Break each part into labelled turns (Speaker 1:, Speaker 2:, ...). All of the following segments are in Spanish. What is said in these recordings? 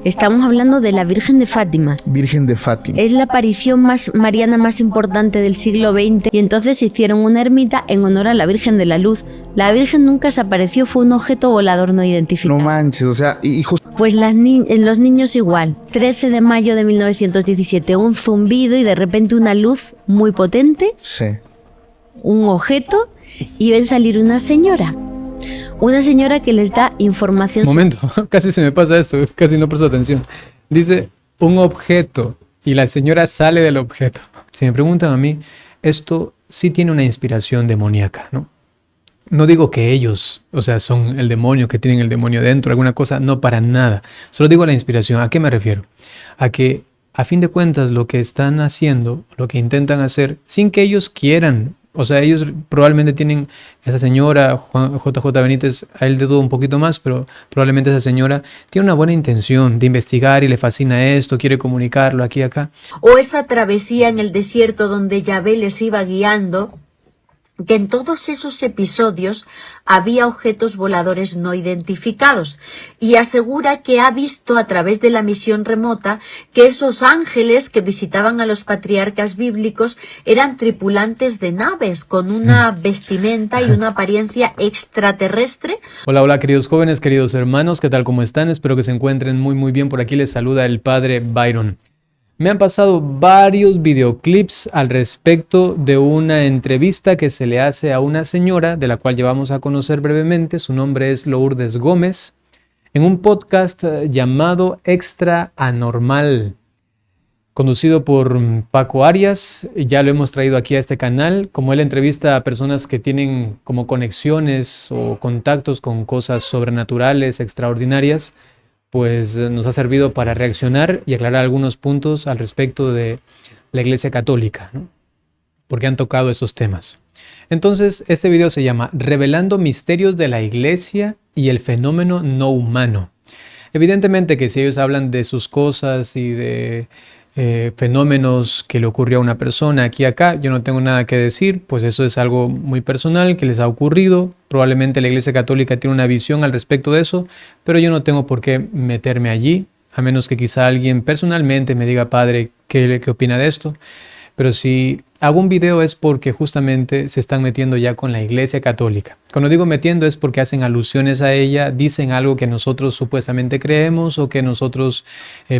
Speaker 1: Estamos hablando de la Virgen de Fátima.
Speaker 2: Virgen de Fátima.
Speaker 1: Es la aparición mariana más importante del siglo XX y entonces hicieron una ermita en honor a la Virgen de la Luz. La Virgen nunca se apareció, fue un objeto volador no identificado.
Speaker 2: No manches, o sea, hijos.
Speaker 1: Pues los niños igual. 13 de mayo de 1917, un zumbido y de repente una luz muy potente,
Speaker 2: Sí.
Speaker 1: un objeto, y ven salir una señora. Una señora que les da información.
Speaker 3: Momento, casi se me pasa esto, casi no presto atención. Dice un objeto y la señora sale del objeto. Si me preguntan a mí, esto sí tiene una inspiración demoníaca, ¿no? No digo que ellos, o sea, son el demonio, que tienen el demonio dentro, alguna cosa, no, para nada. Solo digo la inspiración. ¿A qué me refiero? A que, a fin de cuentas, lo que están haciendo, lo que intentan hacer, sin que ellos quieran. O sea, ellos probablemente tienen, esa señora, JJ Benítez, a él de dudo un poquito más, pero probablemente esa señora tiene una buena intención de investigar y le fascina esto, quiere comunicarlo aquí y acá.
Speaker 4: O esa travesía en el desierto donde Yahvé les iba guiando, que en todos esos episodios había objetos voladores no identificados, y asegura que ha visto a través de la misión remota que esos ángeles que visitaban a los patriarcas bíblicos eran tripulantes de naves con una vestimenta y una apariencia extraterrestre.
Speaker 3: Hola, hola queridos jóvenes, queridos hermanos, ¿qué tal? ¿Cómo están? Espero que se encuentren muy muy bien. Por aquí les saluda el padre Byron. Me han pasado varios videoclips al respecto de una entrevista que se le hace a una señora, de la cual llevamos a conocer brevemente. Su nombre es Lourdes Gómez, en un podcast llamado Extra Anormal, conducido por Paco Arias. Ya lo hemos traído aquí a este canal. Como él entrevista a personas que tienen como conexiones o contactos con cosas sobrenaturales, extraordinarias, pues nos ha servido para reaccionar y aclarar algunos puntos al respecto de la Iglesia Católica, ¿no? Porque han tocado esos temas. Entonces, este video se llama Revelando misterios de la Iglesia y el fenómeno no humano. Evidentemente que si ellos hablan de sus cosas y de fenómenos que le ocurrió a una persona aquí y acá, yo no tengo nada que decir, pues eso es algo muy personal que les ha ocurrido. Probablemente la Iglesia Católica tiene una visión al respecto de eso, pero yo no tengo por qué meterme allí, a menos que quizá alguien personalmente me diga, padre, ¿qué opina de esto? Pero si hago un video es porque justamente se están metiendo ya con la Iglesia Católica. Cuando digo metiendo es porque hacen alusiones a ella, dicen algo que nosotros supuestamente creemos o que nosotros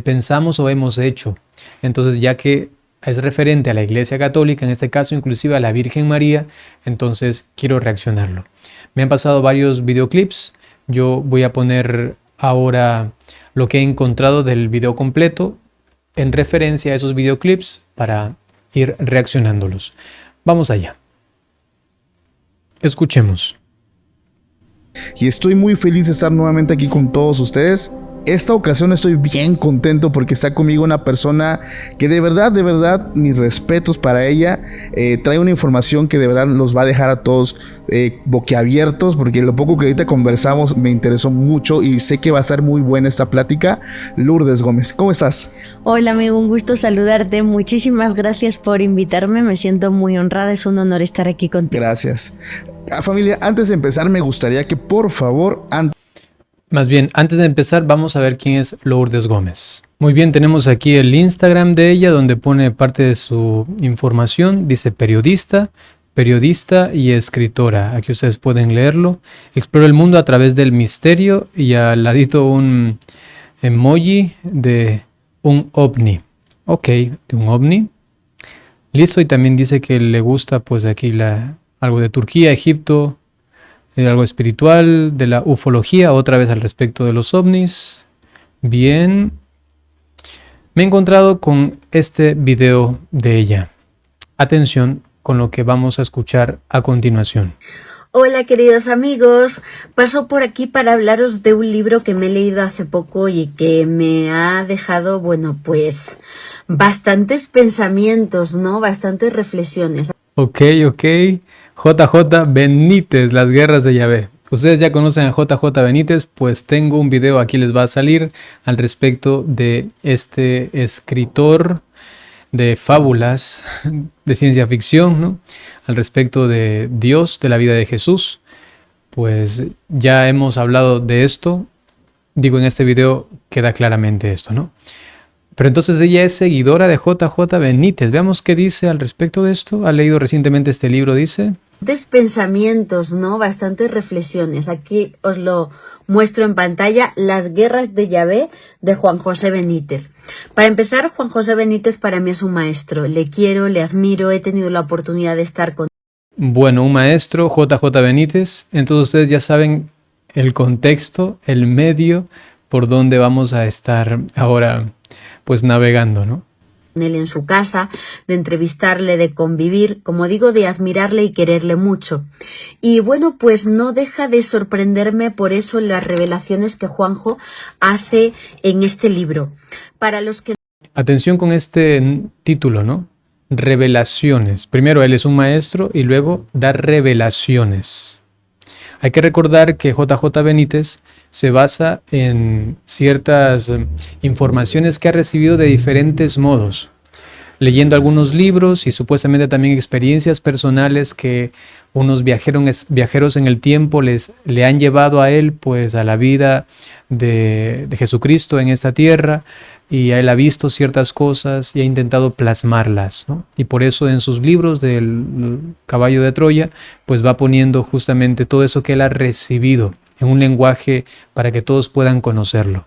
Speaker 3: pensamos o hemos hecho. Entonces, ya que es referente a la Iglesia Católica, en este caso inclusive a la Virgen María, entonces quiero reaccionarlo. Me han pasado varios videoclips. Yo voy a poner ahora lo que he encontrado del video completo en referencia a esos videoclips para ir reaccionándolos. Vamos allá. Escuchemos.
Speaker 2: Y estoy muy feliz de estar nuevamente aquí con todos ustedes. Esta ocasión estoy bien contento porque está conmigo una persona que de verdad, mis respetos para ella. Trae una información que de verdad los va a dejar a todos boquiabiertos, porque lo poco que ahorita conversamos me interesó mucho y sé que va a estar muy buena esta plática. Lourdes Gómez, ¿cómo estás?
Speaker 1: Hola amigo, un gusto saludarte. Muchísimas gracias por invitarme. Me siento muy honrada, es un honor estar aquí contigo.
Speaker 2: Gracias. Familia, antes de empezar me gustaría que por favor...
Speaker 3: Más bien, antes de empezar, vamos a ver quién es Lourdes Gómez. Muy bien, tenemos aquí el Instagram de ella, donde pone parte de su información. Dice periodista y escritora. Aquí ustedes pueden leerlo. Explora el mundo a través del misterio y al ladito un emoji de un ovni. Ok, de un ovni. Listo, y también dice que le gusta pues aquí algo de Turquía, Egipto, algo espiritual, de la ufología, otra vez al respecto de los ovnis. Bien. Me he encontrado con este video de ella. Atención con lo que vamos a escuchar a continuación.
Speaker 4: Hola queridos amigos, paso por aquí para hablaros de un libro que me he leído hace poco y que me ha dejado, bueno, pues bastantes pensamientos, ¿no? Bastantes reflexiones.
Speaker 3: Ok. JJ Benítez, las guerras de Yahvé. Ustedes ya conocen a JJ Benítez, pues tengo un video, aquí les va a salir, al respecto de este escritor de fábulas, de ciencia ficción, ¿no? Al respecto de Dios, de la vida de Jesús. Pues ya hemos hablado de esto Digo, en este video queda claramente esto, ¿no? Pero entonces ella es seguidora de JJ Benítez. Veamos qué dice al respecto de esto. ¿Ha leído recientemente este libro? Dice...
Speaker 4: Bastantes pensamientos, ¿no? Bastantes reflexiones. Aquí os lo muestro en pantalla, Las guerras de Yahvé, de Juan José Benítez. Para empezar, Juan José Benítez para mí es un maestro. Le quiero, le admiro, he tenido la oportunidad de estar con...
Speaker 3: Bueno, un maestro, JJ Benítez. Entonces ustedes ya saben el contexto, el medio por donde vamos a estar ahora pues navegando, ¿no?
Speaker 4: Él en su casa, de entrevistarle, de convivir, como digo, de admirarle y quererle mucho. Y bueno, pues no deja de sorprenderme por eso las revelaciones que Juanjo hace en este libro. Para los que...
Speaker 3: Atención con este título, ¿no? Revelaciones. Primero, él es un maestro y luego da revelaciones. Hay que recordar que JJ Benítez se basa en ciertas informaciones que ha recibido de diferentes modos, leyendo algunos libros y supuestamente también experiencias personales que unos viajeros en el tiempo le han llevado a él, pues a la vida de Jesucristo en esta tierra, y él ha visto ciertas cosas y ha intentado plasmarlas, ¿no? Y por eso en sus libros del Caballo de Troya, pues va poniendo justamente todo eso que él ha recibido en un lenguaje para que todos puedan conocerlo.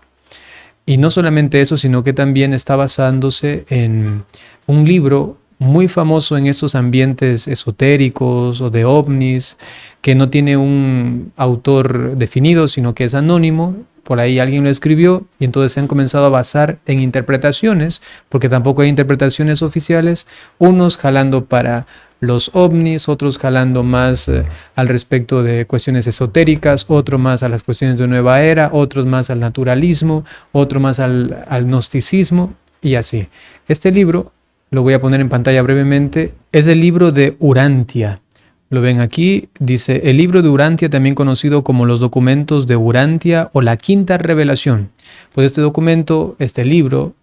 Speaker 3: Y no solamente eso, sino que también está basándose en un libro muy famoso en estos ambientes esotéricos o de ovnis, que no tiene un autor definido, sino que es anónimo. Por ahí alguien lo escribió y entonces se han comenzado a basar en interpretaciones, porque tampoco hay interpretaciones oficiales, unos jalando para los ovnis, otros jalando más al respecto de cuestiones esotéricas, otro más a las cuestiones de nueva era, otros más al naturalismo, otro más al gnosticismo y así. Este libro, lo voy a poner en pantalla brevemente, es el libro de Urantia. Lo ven aquí, dice el libro de Urantia, también conocido como los documentos de Urantia o la quinta revelación. Pues este documento, este libro,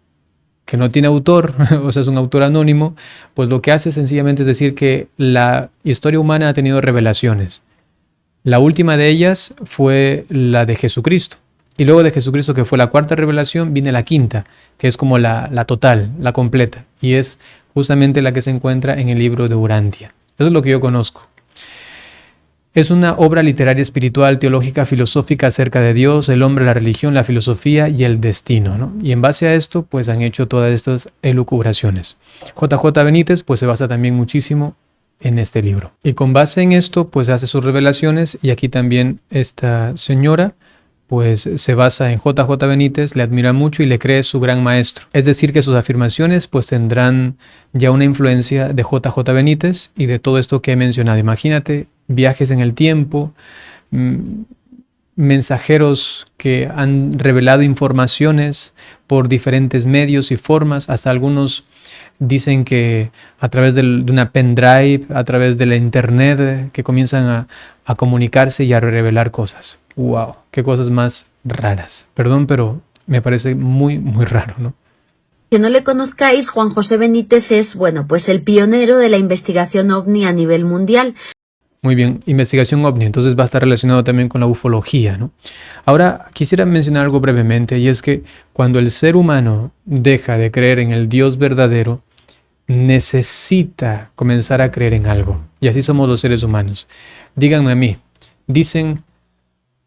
Speaker 3: que no tiene autor, o sea es un autor anónimo, pues lo que hace sencillamente es decir que la historia humana ha tenido revelaciones. La última de ellas fue la de Jesucristo. Y luego de Jesucristo, que fue la cuarta revelación, viene la quinta, que es como la total, la completa. Y es justamente la que se encuentra en el libro de Urantia. Eso es lo que yo conozco. Es una obra literaria, espiritual, teológica, filosófica acerca de Dios, el hombre, la religión, la filosofía y el destino, ¿no? Y en base a esto, pues han hecho todas estas elucubraciones. JJ Benítez, pues se basa también muchísimo en este libro. Y con base en esto, pues hace sus revelaciones y aquí también esta señora, pues se basa en JJ Benítez, le admira mucho y le cree su gran maestro. Es decir, que sus afirmaciones pues tendrán ya una influencia de JJ Benítez y de todo esto que he mencionado. Imagínate, viajes en el tiempo, mensajeros que han revelado informaciones por diferentes medios y formas, hasta algunos dicen que a través de una pendrive, a través de la internet, que comienzan a comunicarse y a revelar cosas. ¡Wow! ¡Qué cosas más raras! Perdón, pero me parece muy, muy raro, ¿no?
Speaker 4: Que no le conozcáis, Juan José Benítez es, bueno, pues el pionero de la investigación ovni a nivel mundial.
Speaker 3: Muy bien, investigación ovni, entonces va a estar relacionado también con la ufología, ¿no? Ahora, quisiera mencionar algo brevemente, y es que cuando el ser humano deja de creer en el Dios verdadero, necesita comenzar a creer en algo. Y así somos los seres humanos. Díganme a mí, dicen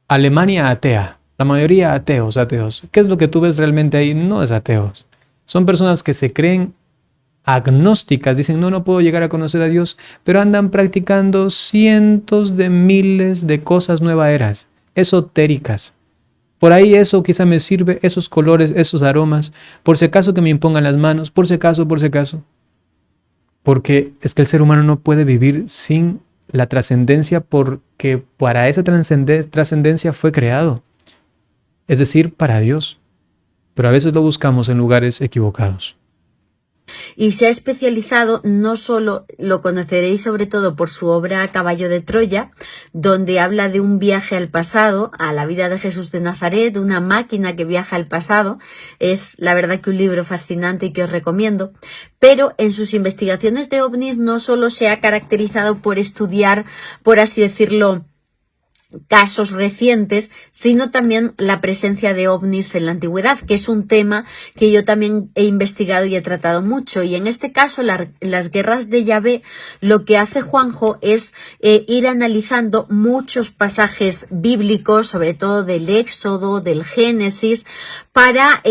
Speaker 3: Alemania atea, la mayoría ateos. ¿Qué es lo que tú ves realmente ahí? No es ateos. Son personas que se creen agnósticas, dicen no puedo llegar a conocer a Dios, pero andan practicando cientos de miles de cosas nueva eras, esotéricas. Por ahí eso quizá me sirve, esos colores, esos aromas, por si acaso que me impongan las manos, por si acaso. Porque es que el ser humano no puede vivir sin la trascendencia porque para esa trascendencia fue creado, es decir, para Dios. Pero a veces lo buscamos en lugares equivocados.
Speaker 4: Y se ha especializado, no solo lo conoceréis sobre todo por su obra Caballo de Troya, donde habla de un viaje al pasado, a la vida de Jesús de Nazaret, una máquina que viaja al pasado. Es la verdad que un libro fascinante y que os recomiendo. Pero en sus investigaciones de ovnis no solo se ha caracterizado por estudiar, por así decirlo, casos recientes, sino también la presencia de ovnis en la antigüedad, que es un tema que yo también he investigado y he tratado mucho. Y en este caso, las guerras de Yahvé, lo que hace Juanjo es ir analizando muchos pasajes bíblicos, sobre todo del Éxodo, del Génesis, para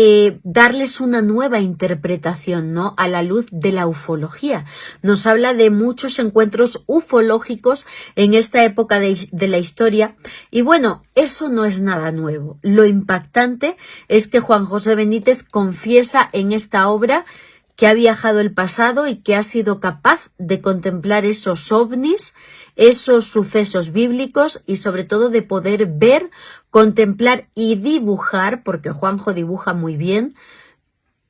Speaker 4: darles una nueva interpretación, ¿no?, a la luz de la ufología. Nos habla de muchos encuentros ufológicos en esta época de la historia. Y bueno, eso no es nada nuevo. Lo impactante es que Juan José Benítez confiesa en esta obra que ha viajado el pasado y que ha sido capaz de contemplar esos ovnis, esos sucesos bíblicos y sobre todo de poder ver, contemplar y dibujar, porque Juanjo dibuja muy bien,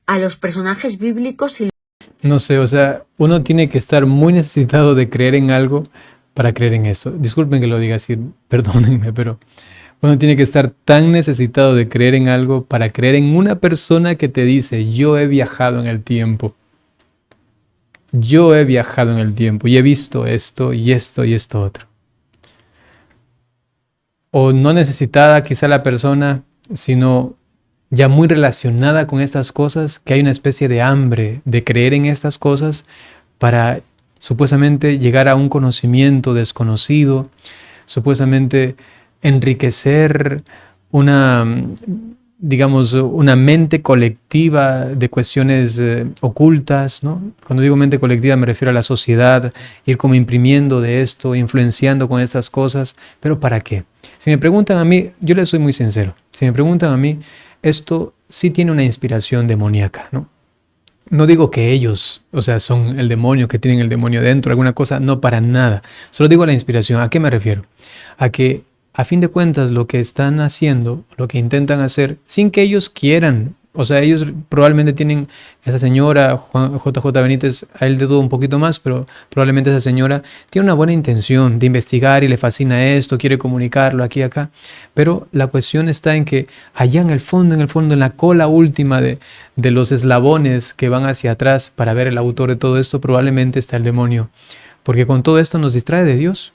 Speaker 4: a los personajes bíblicos. Y
Speaker 3: No sé, o sea, uno tiene que estar muy necesitado de creer en algo para creer en eso. Disculpen que lo diga así, perdónenme, pero uno tiene que estar tan necesitado de creer en algo para creer en una persona que te dice, yo he viajado en el tiempo. Yo he viajado en el tiempo y he visto esto y esto y esto otro. O no necesitada quizá la persona, sino ya muy relacionada con estas cosas, que hay una especie de hambre de creer en estas cosas para supuestamente llegar a un conocimiento desconocido, supuestamente enriquecer una, digamos, una mente colectiva de cuestiones ocultas, ¿no? Cuando digo mente colectiva me refiero a la sociedad, ir como imprimiendo de esto, influenciando con estas cosas, pero ¿para qué? Si me preguntan a mí, yo les soy muy sincero, si me preguntan a mí, esto sí tiene una inspiración demoníaca, ¿no? No digo que ellos, o sea, son el demonio, que tienen el demonio dentro, alguna cosa, no, para nada. Solo digo la inspiración. ¿A qué me refiero? A que, a fin de cuentas, lo que están haciendo, lo que intentan hacer, sin que ellos quieran, o sea, ellos probablemente tienen, esa señora, JJ Benítez, a él de dudo un poquito más, pero probablemente esa señora tiene una buena intención de investigar y le fascina esto, quiere comunicarlo aquí y acá, pero la cuestión está en que allá en el fondo, en la cola última de los eslabones que van hacia atrás para ver el autor de todo esto, probablemente está el demonio, porque con todo esto nos distrae de Dios,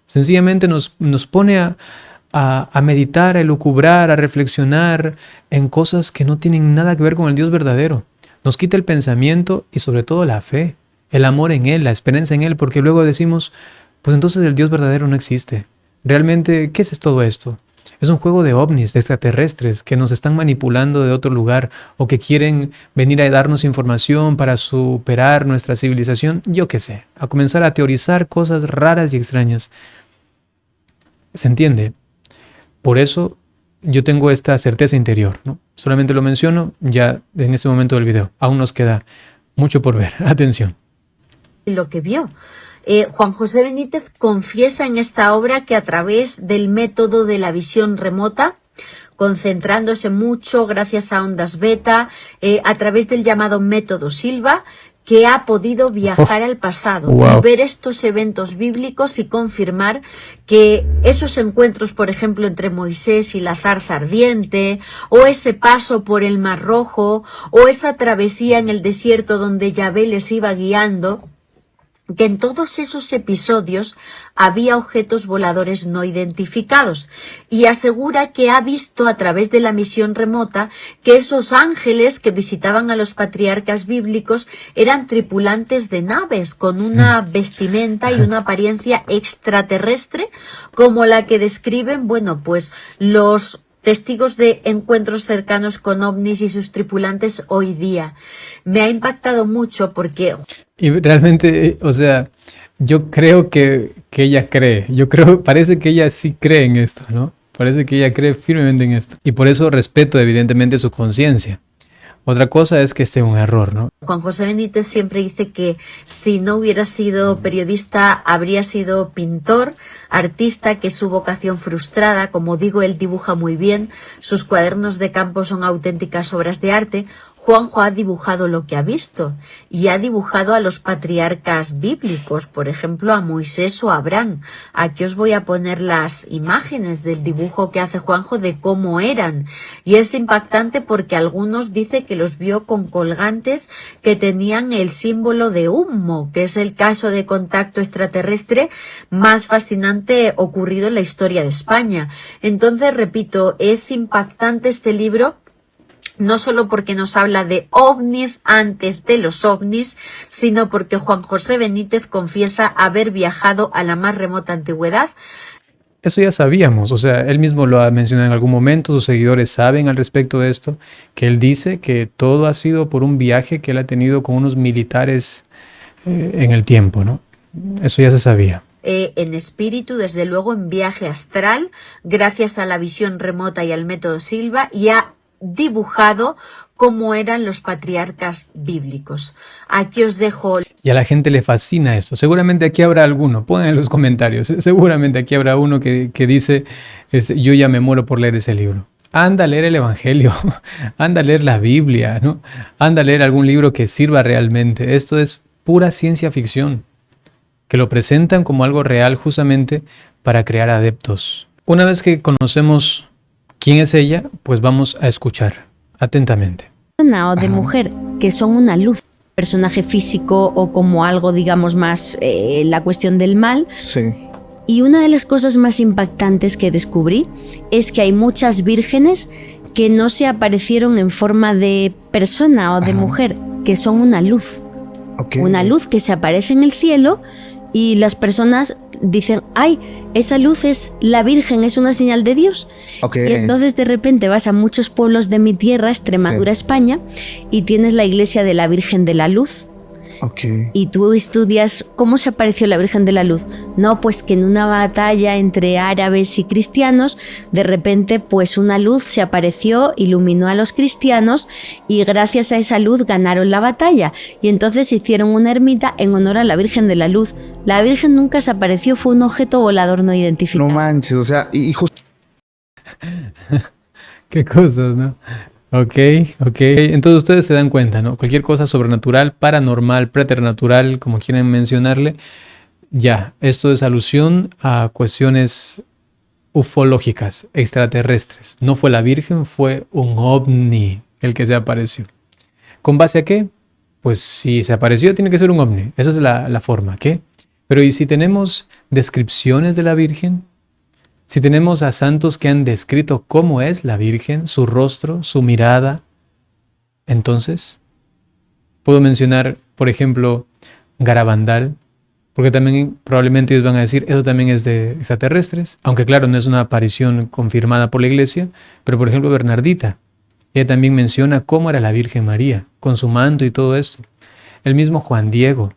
Speaker 3: sencillamente nos pone a meditar, a elucubrar, a reflexionar en cosas que no tienen nada que ver con el Dios verdadero. Nos quita el pensamiento y sobre todo la fe, el amor en Él, la esperanza en Él, porque luego decimos, pues entonces el Dios verdadero no existe. Realmente, ¿qué es todo esto? Es un juego de ovnis, de extraterrestres que nos están manipulando de otro lugar o que quieren venir a darnos información para superar nuestra civilización, yo qué sé, a comenzar a teorizar cosas raras y extrañas. ¿Se entiende? Por eso yo tengo esta certeza interior, ¿no? Solamente lo menciono ya en este momento del video. Aún nos queda mucho por ver. Atención.
Speaker 4: Lo que vio. Juan José Benítez confiesa en esta obra que a través del método de la visión remota, concentrándose mucho gracias a ondas beta, a través del llamado método Silva, que ha podido viajar al pasado,
Speaker 3: Wow.
Speaker 4: y ver estos eventos bíblicos y confirmar que esos encuentros, por ejemplo, entre Moisés y la zarza ardiente, o ese paso por el Mar Rojo, o esa travesía en el desierto donde Yahvé les iba guiando, que en todos esos episodios había objetos voladores no identificados, y asegura que ha visto a través de la misión remota que esos ángeles que visitaban a los patriarcas bíblicos eran tripulantes de naves con una vestimenta y una apariencia extraterrestre como la que describen, bueno, pues los testigos de encuentros cercanos con ovnis y sus tripulantes hoy día. Me ha impactado mucho porque...
Speaker 3: Y realmente, o sea, yo creo que ella cree. Parece que ella sí cree en esto, ¿no? Parece que ella cree firmemente en esto. Y por eso respeto evidentemente su conciencia. Otra cosa es que sea un error, ¿no?
Speaker 4: Juan José Benítez siempre dice que si no hubiera sido periodista, habría sido pintor, artista, que es su vocación frustrada. Como digo, él dibuja muy bien, sus cuadernos de campo son auténticas obras de arte. Juanjo ha dibujado lo que ha visto y ha dibujado a los patriarcas bíblicos, por ejemplo a Moisés o a Abraham. Aquí os voy a poner las imágenes del dibujo que hace Juanjo de cómo eran, y es impactante porque algunos dicen que los vio con colgantes que tenían el símbolo de humo, que es el caso de contacto extraterrestre más fascinante ocurrido en la historia de España. Entonces, repito, es impactante este libro, no solo porque nos habla de ovnis antes de los ovnis, sino porque Juan José Benítez confiesa haber viajado a la más remota antigüedad.
Speaker 3: Eso ya sabíamos, o sea, él mismo lo ha mencionado en algún momento, sus seguidores saben al respecto de esto, que él dice que todo ha sido por un viaje que él ha tenido con unos militares en el tiempo, ¿no? Eso ya se sabía.
Speaker 4: En espíritu, desde luego en viaje astral, gracias a la visión remota y al método Silva, y ha dibujado cómo eran los patriarcas bíblicos. Aquí os dejo.
Speaker 3: Y a la gente le fascina esto. Seguramente aquí habrá alguno, pongan en los comentarios, seguramente aquí habrá uno que dice, yo ya me muero por leer ese libro. Anda a leer el Evangelio, anda a leer la Biblia, ¿no? Anda a leer algún libro que sirva realmente. Esto es pura ciencia ficción, que lo presentan como algo real justamente para crear adeptos. Una vez que conocemos quién es ella, pues vamos a escuchar atentamente.
Speaker 1: O de mujer, que son una luz, personaje físico o como algo, digamos, más la cuestión del mal.
Speaker 2: Sí.
Speaker 1: Y una de las cosas más impactantes que descubrí es que hay muchas vírgenes que no se aparecieron en forma de persona o de mujer, que son una luz.
Speaker 2: Okay.
Speaker 1: Una luz que se aparece en el cielo y las personas dicen, ay, esa luz es la Virgen, es una señal de Dios.
Speaker 2: Okay.
Speaker 1: Y entonces de repente vas a muchos pueblos de mi tierra, Extremadura,
Speaker 2: sí,
Speaker 1: España, y tienes la iglesia de la Virgen de la Luz.
Speaker 2: Okay.
Speaker 1: Y tú estudias cómo se apareció la Virgen de la Luz. No, pues que en una batalla entre árabes y cristianos, de repente pues una luz se apareció, iluminó a los cristianos y gracias a esa luz ganaron la batalla. Y entonces hicieron una ermita en honor a la Virgen de la Luz. La Virgen nunca se apareció, fue un objeto volador no identificado.
Speaker 2: No manches, o sea, y
Speaker 3: Qué cosas, ¿no? Ok. Entonces ustedes se dan cuenta, ¿no? Cualquier cosa sobrenatural, paranormal, preternatural, como quieran mencionarle, ya, esto es alusión a cuestiones ufológicas, extraterrestres. No fue la Virgen, fue un ovni el que se apareció. ¿Con base a qué? Pues si se apareció tiene que ser un ovni. Esa es la forma, ¿qué? Pero ¿y si tenemos descripciones de la Virgen? Si tenemos a santos que han descrito cómo es la Virgen, su rostro, su mirada, entonces puedo mencionar, por ejemplo, Garabandal, porque también probablemente ellos van a decir, eso también es de extraterrestres, aunque claro, no es una aparición confirmada por la iglesia, pero por ejemplo Bernardita, ella también menciona cómo era la Virgen María, con su manto y todo esto. El mismo Juan Diego,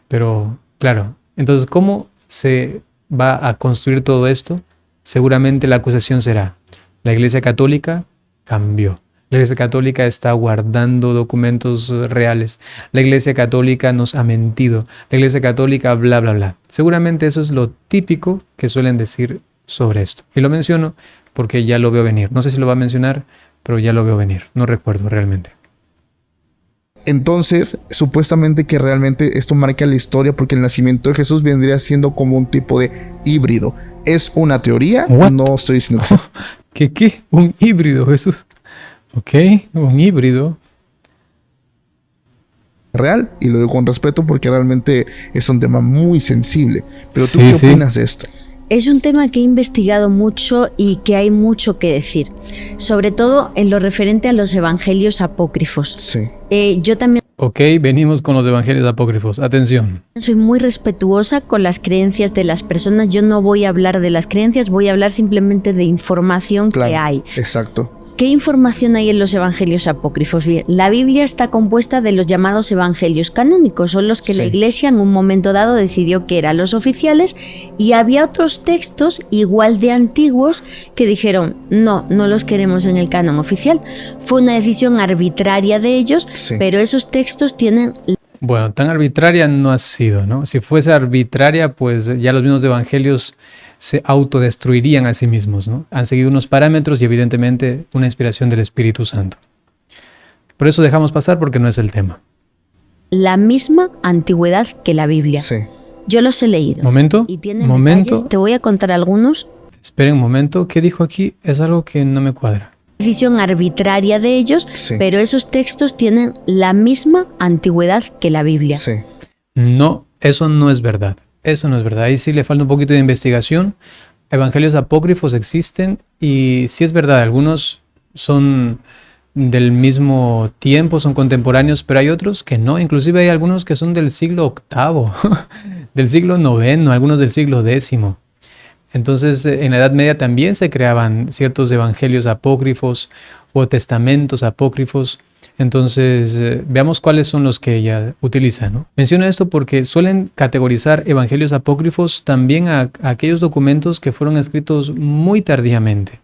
Speaker 3: pero claro, entonces ¿cómo se va a construir todo esto? Seguramente la acusación será, la Iglesia Católica cambió. La Iglesia Católica está guardando documentos reales. La Iglesia Católica nos ha mentido. La Iglesia Católica bla, bla, bla. Seguramente eso es lo típico que suelen decir sobre esto. Y lo menciono porque ya lo veo venir. No sé si lo va a mencionar, pero ya lo veo venir. No recuerdo realmente.
Speaker 2: entonces, supuestamente que realmente esto marca la historia porque el nacimiento de Jesús vendría siendo como un tipo de híbrido. ¿Es una teoría?
Speaker 3: What?
Speaker 2: No estoy diciendo que sí.
Speaker 3: ¿Qué? Un híbrido, Jesús. Ok, un híbrido.
Speaker 2: Real, y lo digo con respeto porque realmente es un tema muy sensible. Pero ¿tú
Speaker 3: Sí,
Speaker 2: qué
Speaker 3: sí.
Speaker 2: opinas de esto?
Speaker 1: Es un tema que he investigado mucho y que hay mucho que decir, sobre todo en lo referente a los evangelios apócrifos.
Speaker 2: Sí.
Speaker 1: Yo también
Speaker 3: Ok, venimos con los evangelios apócrifos. Atención.
Speaker 1: soy muy respetuosa con las creencias de las personas. Yo no voy a hablar de las creencias, voy a hablar simplemente de información
Speaker 2: Claro,
Speaker 1: que hay.
Speaker 2: exacto.
Speaker 1: ¿Qué información hay en los evangelios apócrifos? Bien, la Biblia está compuesta de los llamados evangelios canónicos, son los que
Speaker 2: Sí.
Speaker 1: la Iglesia en un momento dado decidió que eran los oficiales, y había otros textos igual de antiguos que dijeron, no los queremos en el canon oficial. Fue una decisión arbitraria de ellos,
Speaker 2: Sí.
Speaker 1: pero esos textos tienen...
Speaker 3: Bueno, tan arbitraria no ha sido, ¿no? Si fuese arbitraria, pues ya los mismos evangelios se autodestruirían a sí mismos, ¿no? Han seguido unos parámetros y evidentemente una inspiración del Espíritu Santo. Por eso dejamos pasar porque no es el tema.
Speaker 1: La misma antigüedad que la Biblia.
Speaker 2: Sí.
Speaker 1: Yo los he leído.
Speaker 3: Momento,
Speaker 1: Y tienen
Speaker 3: momento.
Speaker 1: detalles. Te voy a contar algunos.
Speaker 3: Esperen un momento. ¿Qué dijo aquí? Es algo que no me cuadra.
Speaker 1: Decisión arbitraria de ellos,
Speaker 2: Sí.
Speaker 1: pero esos textos tienen la misma antigüedad que la Biblia.
Speaker 2: Sí.
Speaker 3: No, eso no es verdad. Eso no es verdad. Ahí sí le falta un poquito de investigación. Evangelios apócrifos existen y sí es verdad, algunos son del mismo tiempo, son contemporáneos, pero hay otros que no. Inclusive hay algunos que son del siglo VIII, del siglo IX, algunos del siglo X. Entonces, en la Edad Media también se creaban ciertos evangelios apócrifos o testamentos apócrifos. Entonces, veamos cuáles son los que ella utiliza, ¿no? Menciono esto porque suelen categorizar evangelios apócrifos también a aquellos documentos que fueron escritos muy tardíamente.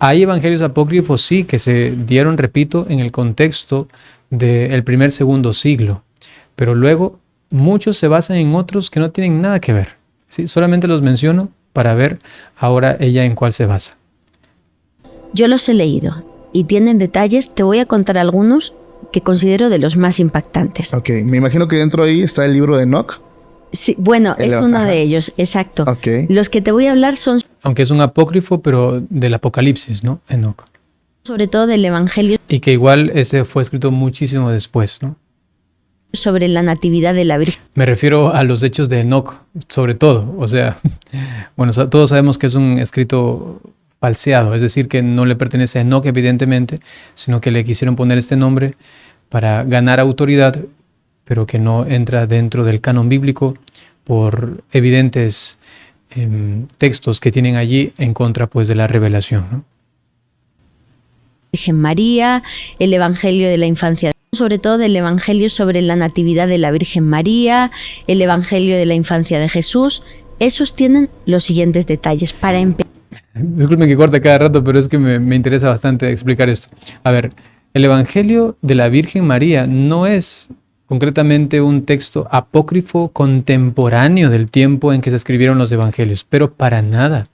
Speaker 3: Hay evangelios apócrifos, sí, que se dieron, repito, en el contexto del primer, segundo siglo, pero luego muchos se basan en otros que no tienen nada que ver. ¿Sí? Solamente los menciono para ver ahora ella en cuál se basa.
Speaker 1: Yo los he leído y tienen detalles. Te voy a contar algunos que considero de los más impactantes.
Speaker 2: Ok, me imagino que dentro de ahí está el libro de Enoch.
Speaker 1: Sí, bueno, es uno
Speaker 2: Ajá.
Speaker 1: de ellos, exacto.
Speaker 2: Ok.
Speaker 1: Los que te voy a hablar son
Speaker 3: Aunque es un apócrifo, pero del Apocalipsis, ¿no? Enoch.
Speaker 1: sobre todo del Evangelio
Speaker 3: Y que igual ese fue escrito muchísimo después, ¿no?
Speaker 1: sobre la Natividad de la Virgen.
Speaker 3: Me refiero a los hechos de Enoch, sobre todo. O sea, bueno, todos sabemos que es un escrito falseado, es decir, que no le pertenece a Enoch, evidentemente, sino que le quisieron poner este nombre para ganar autoridad, pero que no entra dentro del canon bíblico por evidentes textos que tienen allí en contra, pues, de la revelación, ¿no?
Speaker 1: Virgen María, el Evangelio de la Infancia, sobre todo del Evangelio sobre la Natividad de la Virgen María, el Evangelio de la Infancia de Jesús. Esos tienen los siguientes detalles. Para empezar,
Speaker 3: Disculpen que corte cada rato, pero es que me interesa bastante explicar esto. A ver, el Evangelio de la Virgen María no es concretamente un texto apócrifo contemporáneo del tiempo en que se escribieron los evangelios, pero para nada.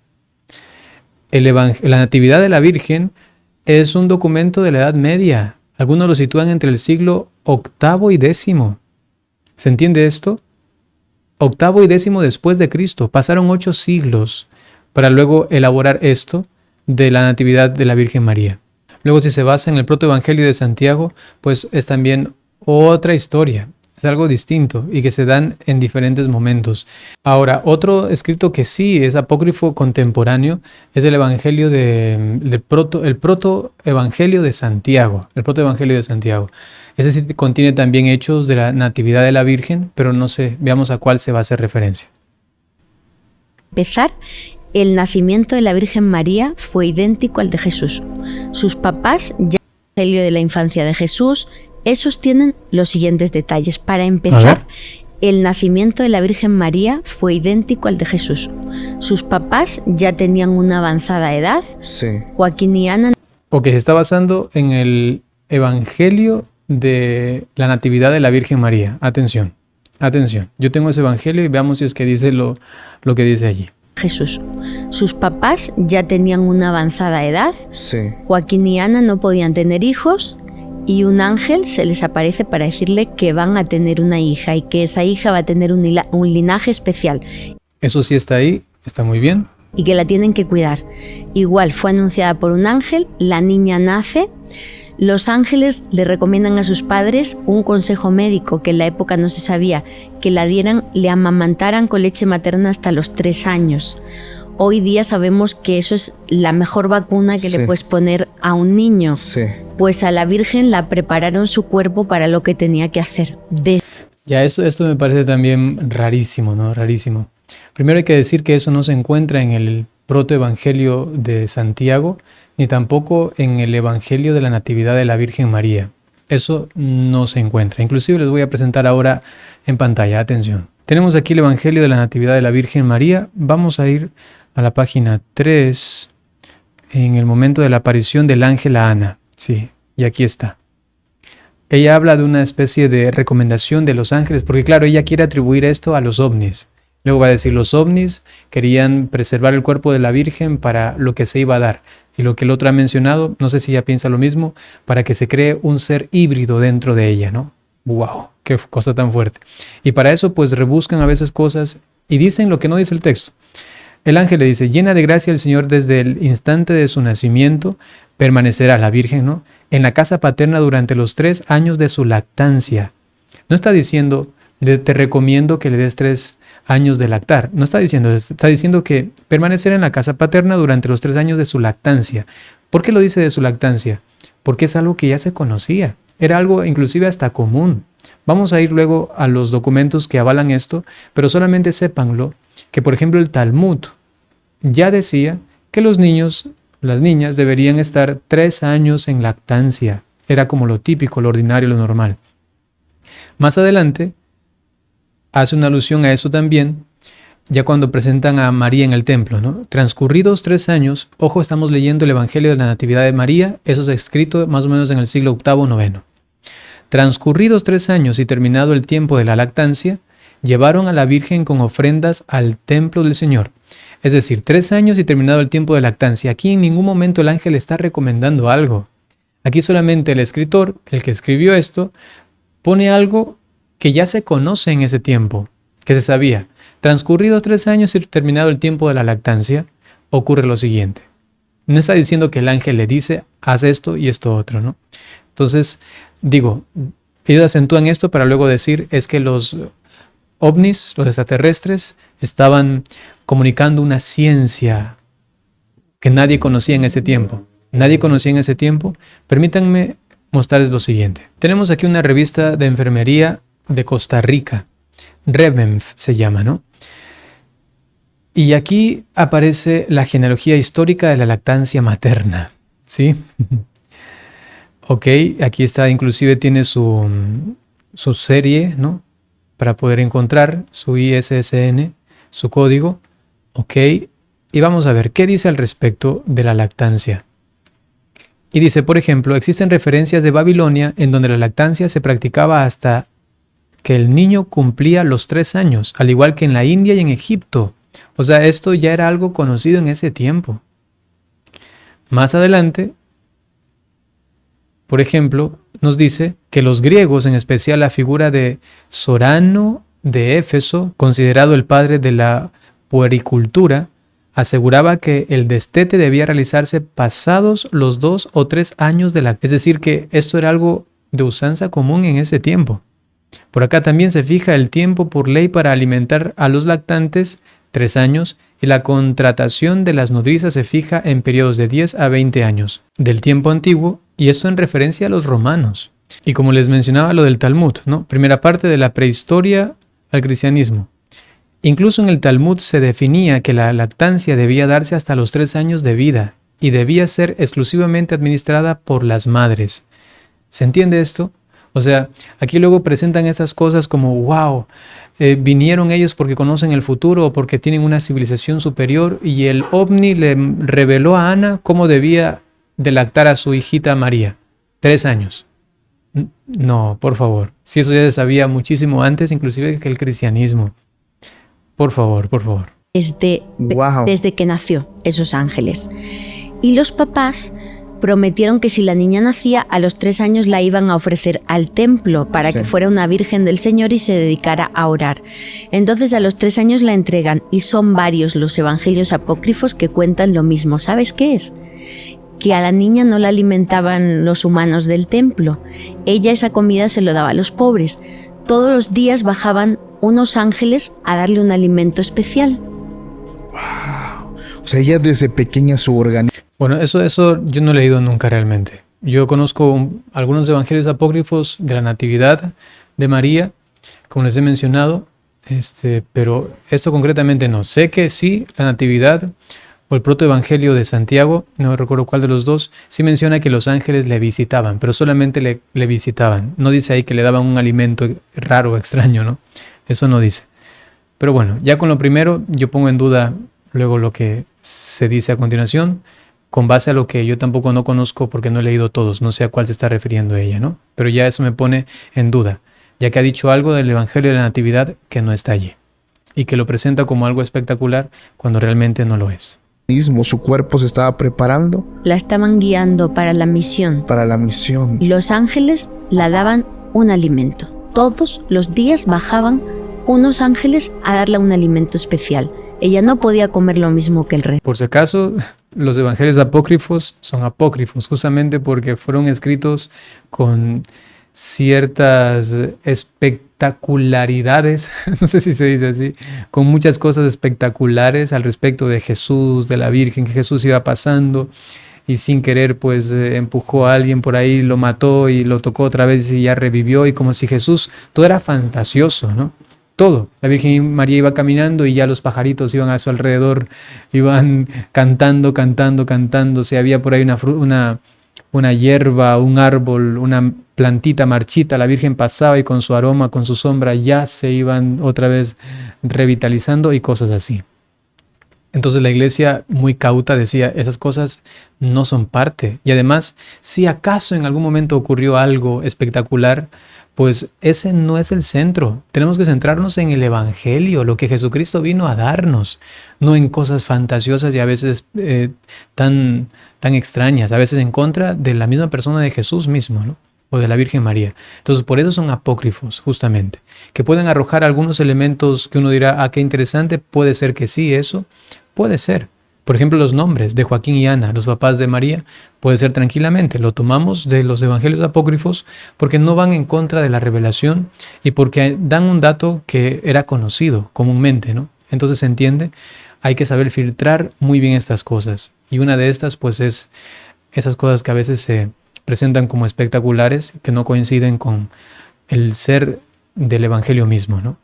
Speaker 3: La Natividad de la Virgen es un documento de la Edad Media. Algunos lo sitúan entre el siglo VIII y X. ¿Se entiende esto? VIII y X después de Cristo. Pasaron 8 siglos para luego elaborar esto de la Natividad de la Virgen María. Luego, si se basa en el protoevangelio de Santiago, pues es también otra historia. Es algo distinto y que se dan en diferentes momentos. Ahora, otro escrito que sí es apócrifo contemporáneo es el evangelio el protoevangelio de Santiago. El protoevangelio de Santiago. Ese sí contiene también hechos de la Natividad de la Virgen, pero no sé, veamos a cuál se va a hacer referencia.
Speaker 1: el nacimiento de la Virgen María fue idéntico al de Jesús. Sus papás, ya en el Evangelio de la Infancia de Jesús, esos tienen los siguientes detalles. Para empezar, el nacimiento de la Virgen María fue idéntico al de Jesús. Sus papás ya tenían una avanzada edad.
Speaker 2: Sí.
Speaker 1: Joaquín y Ana.
Speaker 3: Ok, se está basando en el Evangelio de la Natividad de la Virgen María. Atención, atención. Yo tengo ese Evangelio y veamos si es que dice lo que dice allí.
Speaker 1: Jesús. Sus papás ya tenían una avanzada edad.
Speaker 2: Sí.
Speaker 1: Joaquín y Ana no podían tener hijos y un ángel se les aparece para decirle que van a tener una hija y que esa hija va a tener un linaje especial.
Speaker 3: Eso sí está ahí, está muy bien.
Speaker 1: Y que la tienen que cuidar. Igual fue anunciada por un ángel, la niña nace. Los ángeles le recomiendan a sus padres un consejo médico que en la época no se sabía, que le amamantaran con leche materna hasta los 3 años. Hoy día sabemos que eso es la mejor vacuna que le puedes poner a un niño.
Speaker 2: Sí.
Speaker 1: Pues a la Virgen la prepararon su cuerpo para lo que tenía que hacer.
Speaker 3: Ya, esto me parece también rarísimo, ¿no? Rarísimo. Primero hay que decir que eso no se encuentra en el protoevangelio de Santiago, ni tampoco en el Evangelio de la Natividad de la Virgen María. Eso no se encuentra. Inclusive les voy a presentar ahora en pantalla. Atención. Tenemos aquí el Evangelio de la Natividad de la Virgen María. Vamos a ir a la página 3 en el momento de la aparición del ángel a Ana. Sí, y aquí está. Ella habla de una especie de recomendación de los ángeles, porque claro, ella quiere atribuir esto a los ovnis. Luego va a decir los ovnis querían preservar el cuerpo de la Virgen para lo que se iba a dar. Y lo que el otro ha mencionado, no sé si ella piensa lo mismo, para que se cree un ser híbrido dentro de ella, ¿no? ¡Wow! ¡Qué cosa tan fuerte! Y para eso pues rebuscan a veces cosas y dicen lo que no dice el texto. El ángel le dice, llena de gracia el Señor desde el instante de su nacimiento, permanecerá la Virgen, ¿no?, en la casa paterna durante los 3 años de su lactancia. No está diciendo, te recomiendo que le des 3 años de lactar. No está diciendo que permanecer en la casa paterna durante los 3 años de su lactancia. ¿Por qué lo dice de su lactancia? Porque es algo que ya se conocía. Era algo inclusive hasta común. Vamos a ir luego a los documentos que avalan esto, pero solamente sépanlo, que por ejemplo el Talmud ya decía que los niños, las niñas deberían estar 3 años en lactancia. Era como lo típico, lo ordinario, lo normal. Más adelante hace una alusión a eso también, ya cuando presentan a María en el templo, ¿no? Transcurridos 3 años, ojo, estamos leyendo el Evangelio de la Natividad de María, eso está escrito más o menos en el siglo VIII, IX. Transcurridos 3 años y terminado el tiempo de la lactancia, llevaron a la Virgen con ofrendas al templo del Señor. Es decir, 3 años y terminado el tiempo de lactancia. Aquí en ningún momento el ángel está recomendando algo. Aquí solamente el escritor, el que escribió esto, pone algo que ya se conoce en ese tiempo, que se sabía. Transcurridos 3 años y terminado el tiempo de la lactancia, ocurre lo siguiente. No está diciendo que el ángel le dice, haz esto y esto otro, ¿no? Entonces, digo, ellos acentúan esto para luego decir, es que los ovnis, los extraterrestres, estaban comunicando una ciencia que nadie conocía en ese tiempo. Nadie conocía en ese tiempo. Permítanme mostrarles lo siguiente. Tenemos aquí una revista de enfermería de Costa Rica. Rebenf se llama, ¿no? Y aquí aparece la genealogía histórica de la lactancia materna, ¿sí? Ok, aquí está, inclusive tiene su serie, ¿no?, para poder encontrar su ISSN, su código. Ok, y vamos a ver qué dice al respecto de la lactancia. Y dice, por ejemplo, existen referencias de Babilonia en donde la lactancia se practicaba hasta que el niño cumplía los 3 años, al igual que en la India y en Egipto. O sea, esto ya era algo conocido en ese tiempo. Más adelante, por ejemplo, nos dice que los griegos, en especial la figura de Sorano de Éfeso, considerado el padre de la puericultura, aseguraba que el destete debía realizarse pasados los 2 o 3 años de lactancia. Es decir, que esto era algo de usanza común en ese tiempo. Por acá también se fija el tiempo por ley para alimentar a los lactantes, 3 años, y la contratación de las nodrizas se fija en periodos de 10 a 20 años del tiempo antiguo, y esto en referencia a los romanos. Y como les mencionaba lo del Talmud, ¿no? Primera parte de la prehistoria al cristianismo. Incluso en el Talmud se definía que la lactancia debía darse hasta los 3 años de vida y debía ser exclusivamente administrada por las madres. ¿Se entiende esto? O sea, aquí luego presentan esas cosas como, wow, vinieron ellos porque conocen el futuro o porque tienen una civilización superior, y el ovni le reveló a Ana cómo debía de lactar a su hijita María. 3 años. No, por favor. Si eso ya se sabía muchísimo antes, inclusive que el cristianismo. Por favor, por favor.
Speaker 1: Desde que nació esos ángeles. Y los papás prometieron que si la niña nacía, a los 3 años la iban a ofrecer al templo para que fuera una virgen del Señor y se dedicara a orar. Entonces a los 3 años la entregan, y son varios los evangelios apócrifos que cuentan lo mismo. ¿Sabes qué es? Que a la niña no la alimentaban los humanos del templo. Ella esa comida se lo daba a los pobres. Todos los días bajaban unos ángeles a darle un alimento especial.
Speaker 2: Wow. O sea, ella desde pequeña su organismo.
Speaker 3: Bueno, eso yo no he leído nunca realmente. Yo conozco algunos evangelios apócrifos de la Natividad de María, como les he mencionado, pero esto concretamente no. Sé que sí, la Natividad o el protoevangelio de Santiago, no recuerdo cuál de los dos, sí menciona que los ángeles le visitaban, pero solamente le visitaban. No dice ahí que le daban un alimento raro o extraño, ¿no? Eso no dice. Pero bueno, ya con lo primero, yo pongo en duda luego lo que se dice a continuación, con base a lo que yo tampoco no conozco porque no he leído todos, no sé a cuál se está refiriendo ella, ¿no? Pero ya eso me pone en duda, ya que ha dicho algo del Evangelio de la Natividad que no está allí. y que lo presenta como algo espectacular cuando realmente no lo es.
Speaker 2: Su cuerpo se estaba preparando
Speaker 1: La estaban guiando para la misión.
Speaker 2: para la misión.
Speaker 1: Los ángeles la daban un alimento. Todos los días bajaban unos ángeles a darle un alimento especial. Ella no podía comer lo mismo que el resto.
Speaker 3: Por si acaso, los evangelios apócrifos son apócrifos justamente porque fueron escritos con ciertas espectacularidades, no sé si se dice así, con muchas cosas espectaculares al respecto de Jesús, de la Virgen, que Jesús iba pasando y sin querer pues empujó a alguien por ahí, lo mató y lo tocó otra vez y ya revivió, y como si Jesús, todo era fantasioso, ¿no? Todo. La Virgen María iba caminando y ya los pajaritos iban a su alrededor, iban cantando, cantando, cantando. Si había por ahí una hierba, un árbol, una plantita marchita, la Virgen pasaba y con su aroma, con su sombra, ya se iban otra vez revitalizando y cosas así. Entonces la iglesia, muy cauta, decía, esas cosas no son parte. Y además, si acaso en algún momento ocurrió algo espectacular, pues ese no es el centro. Tenemos que centrarnos en el Evangelio, lo que Jesucristo vino a darnos, no en cosas fantasiosas y a veces tan extrañas, a veces en contra de la misma persona de Jesús mismo, ¿no? O de la Virgen María. Entonces, por eso son apócrifos, justamente, que pueden arrojar algunos elementos que uno dirá, qué interesante, puede ser que sí, eso puede ser. Por ejemplo, los nombres de Joaquín y Ana, los papás de María, puede ser tranquilamente. Lo tomamos de los evangelios apócrifos porque no van en contra de la revelación y porque dan un dato que era conocido comúnmente, ¿no? Entonces se entiende, hay que saber filtrar muy bien estas cosas. Y una de estas, pues, es esas cosas que a veces se presentan como espectaculares, que no coinciden con el ser del evangelio mismo, ¿no?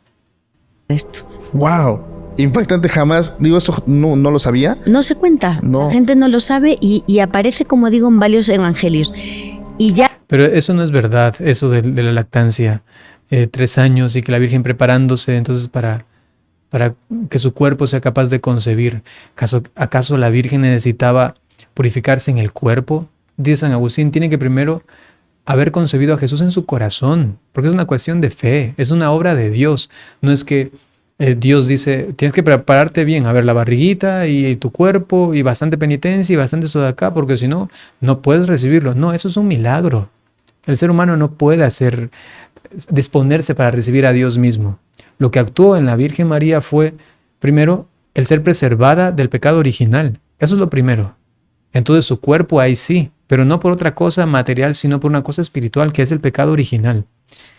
Speaker 2: ¡Wow! Impactante, jamás, digo, esto no lo sabía.
Speaker 1: No se cuenta,
Speaker 2: No.
Speaker 1: La gente no lo sabe y aparece, como digo, en varios evangelios. Y ya.
Speaker 3: Pero eso no es verdad, eso de la lactancia, 3 años y que la Virgen preparándose entonces para que su cuerpo sea capaz de concebir. ¿Acaso la Virgen necesitaba purificarse en el cuerpo? Dice San Agustín, tiene que primero haber concebido a Jesús en su corazón, porque es una cuestión de fe, es una obra de Dios. No es que Dios dice, tienes que prepararte bien, a ver, la barriguita y tu cuerpo y bastante penitencia y bastante eso de acá, porque si no, no puedes recibirlo. No, eso es un milagro. El ser humano no puede disponerse para recibir a Dios mismo. Lo que actuó en la Virgen María fue, primero, el ser preservada del pecado original. Eso es lo primero. Entonces su cuerpo ahí sí, pero no por otra cosa material, sino por una cosa espiritual, que es el pecado original.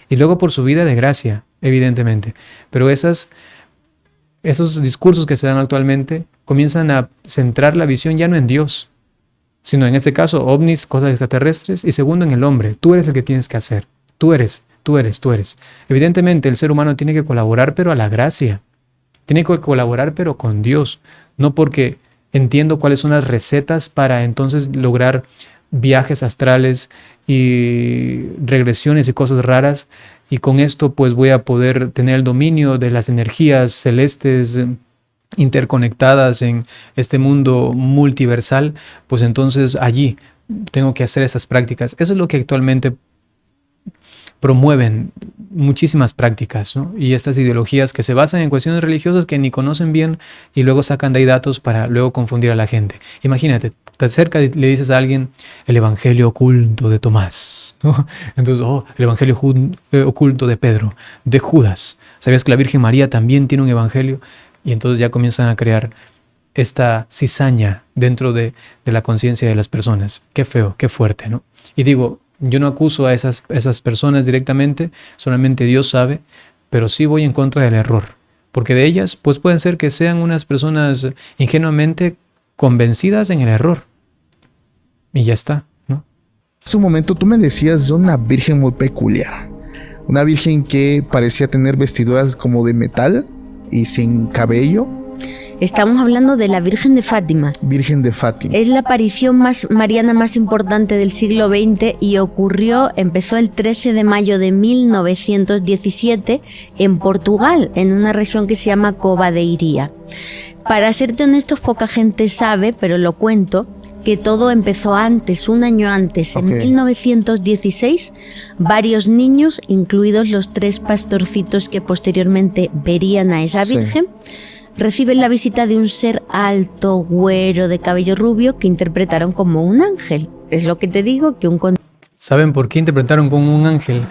Speaker 3: Y luego por su vida de gracia, evidentemente. Pero esos discursos que se dan actualmente comienzan a centrar la visión ya no en Dios, sino en este caso ovnis, cosas extraterrestres, y segundo en el hombre. Tú eres el que tienes que hacer. Tú eres. Evidentemente el ser humano tiene que colaborar, pero a la gracia. Tiene que colaborar, pero con Dios. No porque entiendo cuáles son las recetas para entonces lograr viajes astrales y regresiones y cosas raras, y con esto pues voy a poder tener el dominio de las energías celestes interconectadas en este mundo multiversal, pues entonces allí tengo que hacer esas prácticas. Eso es lo que actualmente promueven muchísimas prácticas, ¿no? Y estas ideologías que se basan en cuestiones religiosas que ni conocen bien y luego sacan de ahí datos para luego confundir a la gente. Imagínate, te acercas y le dices a alguien el evangelio oculto de Tomás, ¿no? Entonces, el evangelio oculto de Pedro, de Judas. ¿Sabías que la Virgen María también tiene un evangelio? Y entonces ya comienzan a crear esta cizaña dentro de la conciencia de las personas. Qué feo, qué fuerte, ¿no? Y digo, yo no acuso a esas personas directamente, solamente Dios sabe, pero sí voy en contra del error, porque de ellas pues pueden ser que sean unas personas ingenuamente convencidas en el error, y ya está, ¿no?
Speaker 2: Hace un momento tú me decías de una virgen muy peculiar, una virgen que parecía tener vestiduras como de metal y sin cabello.
Speaker 1: Estamos hablando de la Virgen de Fátima.
Speaker 2: Virgen de Fátima.
Speaker 1: Es la aparición mariana más importante del siglo XX y empezó el 13 de mayo de 1917 en Portugal, en una región que se llama Cova de Iria. Para serte honestos, poca gente sabe, pero lo cuento, que todo empezó antes, un año antes. En 1916, varios niños, incluidos los 3 pastorcitos que posteriormente verían a esa Virgen, reciben la visita de un ser alto, güero, de cabello rubio, que interpretaron como un ángel. Es lo que te digo, que un...
Speaker 3: ¿Saben por qué interpretaron como un ángel?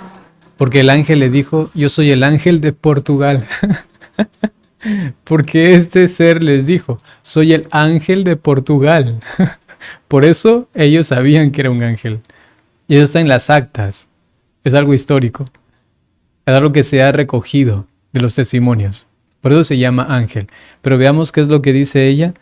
Speaker 3: Porque el ángel le dijo, yo soy el ángel de Portugal. Porque este ser les dijo, soy el ángel de Portugal. Por eso ellos sabían que era un ángel. Y eso está en las actas. Es algo histórico. Es algo que se ha recogido de los testimonios. Por eso se llama ángel. Pero veamos qué es lo que dice ella.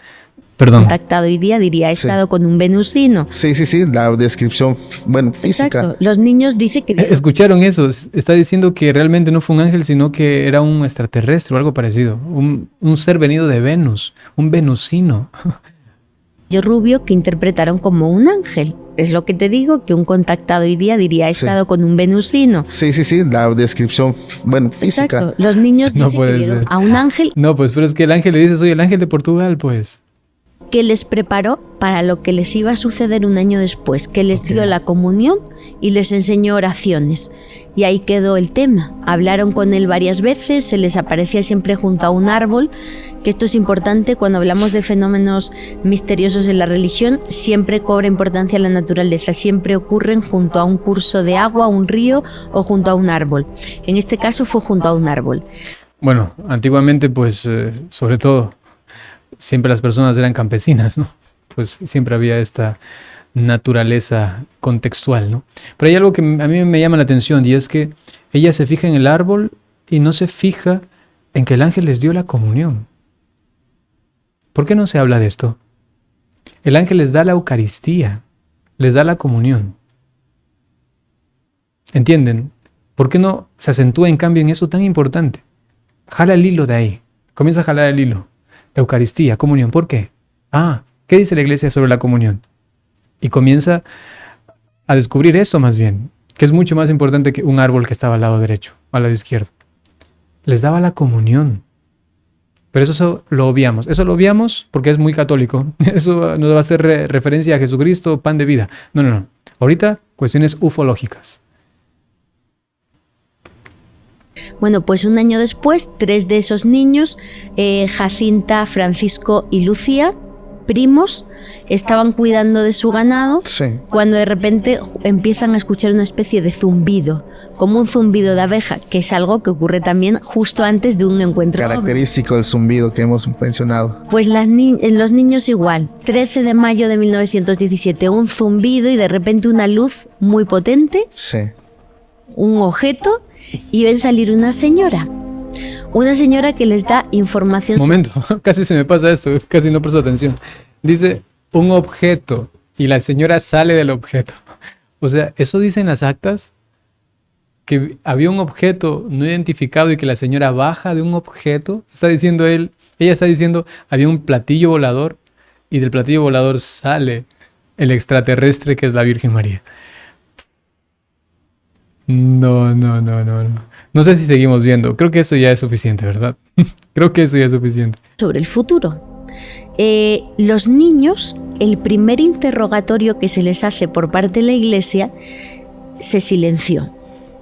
Speaker 3: Perdón.
Speaker 1: Contactado hoy día, diría, he estado con un venusino.
Speaker 2: Sí, la descripción, física.
Speaker 1: Exacto. Los niños dicen que...
Speaker 3: ¿Escucharon eso? Está diciendo que realmente no fue un ángel, sino que era un extraterrestre o algo parecido. Un ser venido de Venus, un venusino.
Speaker 1: Rubio, que interpretaron como un ángel. Es lo que te digo, que un contactado hoy día diría, he estado con un venusino.
Speaker 2: Sí, la descripción, física.
Speaker 1: Exacto. Los niños
Speaker 3: No
Speaker 1: dicen
Speaker 3: puede
Speaker 1: que vieron
Speaker 3: ser.
Speaker 1: a un ángel.
Speaker 3: No, pues pero es que el ángel le dice, soy el ángel de Portugal, pues.
Speaker 1: Que les preparó para lo que les iba a suceder un año después, que les dio la comunión y les enseñó oraciones. Y ahí quedó el tema. Hablaron con él varias veces, se les aparecía siempre junto a un árbol, que esto es importante cuando hablamos de fenómenos misteriosos en la religión, siempre cobra importancia la naturaleza, siempre ocurren junto a un curso de agua, un río o junto a un árbol. En este caso fue junto a un árbol.
Speaker 3: Bueno, antiguamente pues sobre todo siempre las personas eran campesinas, ¿no? Pues siempre había esta naturaleza contextual, ¿no? Pero hay algo que a mí me llama la atención y es que ella se fija en el árbol y no se fija en que el ángel les dio la comunión. ¿Por qué no se habla de esto? El ángel les da la Eucaristía, les da la comunión. ¿Entienden? ¿Por qué no se acentúa en cambio en eso tan importante? Jala el hilo de ahí, comienza a jalar el hilo. Eucaristía, comunión, ¿por qué? ¿Qué dice la iglesia sobre la comunión? Y comienza a descubrir eso más bien, que es mucho más importante que un árbol que estaba al lado derecho, al lado izquierdo. Les daba la comunión. Pero eso lo obviamos porque es muy católico. Eso nos va a hacer referencia a Jesucristo, pan de vida. No. Ahorita, cuestiones ufológicas.
Speaker 1: Bueno, pues un año después, 3 de esos niños, Jacinta, Francisco y Lucía, primos, estaban cuidando de su ganado cuando de repente empiezan a escuchar una especie de zumbido, como un zumbido de abeja, que es algo que ocurre también justo antes de un encuentro.
Speaker 2: Característico del zumbido que hemos mencionado.
Speaker 1: Pues los niños igual. 13 de mayo de 1917, un zumbido y de repente una luz muy potente, un objeto, y ven salir una señora que les da información.
Speaker 3: Momento, casi se me pasa esto, casi no presto atención. Dice un objeto y la señora sale del objeto. O sea, ¿eso dicen las actas? Que había un objeto no identificado y que la señora baja de un objeto. Ella está diciendo, había un platillo volador y del platillo volador sale el extraterrestre que es la Virgen María. No. No sé si seguimos viendo. Creo que eso ya es suficiente, ¿verdad? Creo que eso ya es suficiente.
Speaker 1: Sobre el futuro. Los niños, el primer interrogatorio que se les hace por parte de la iglesia, se silenció.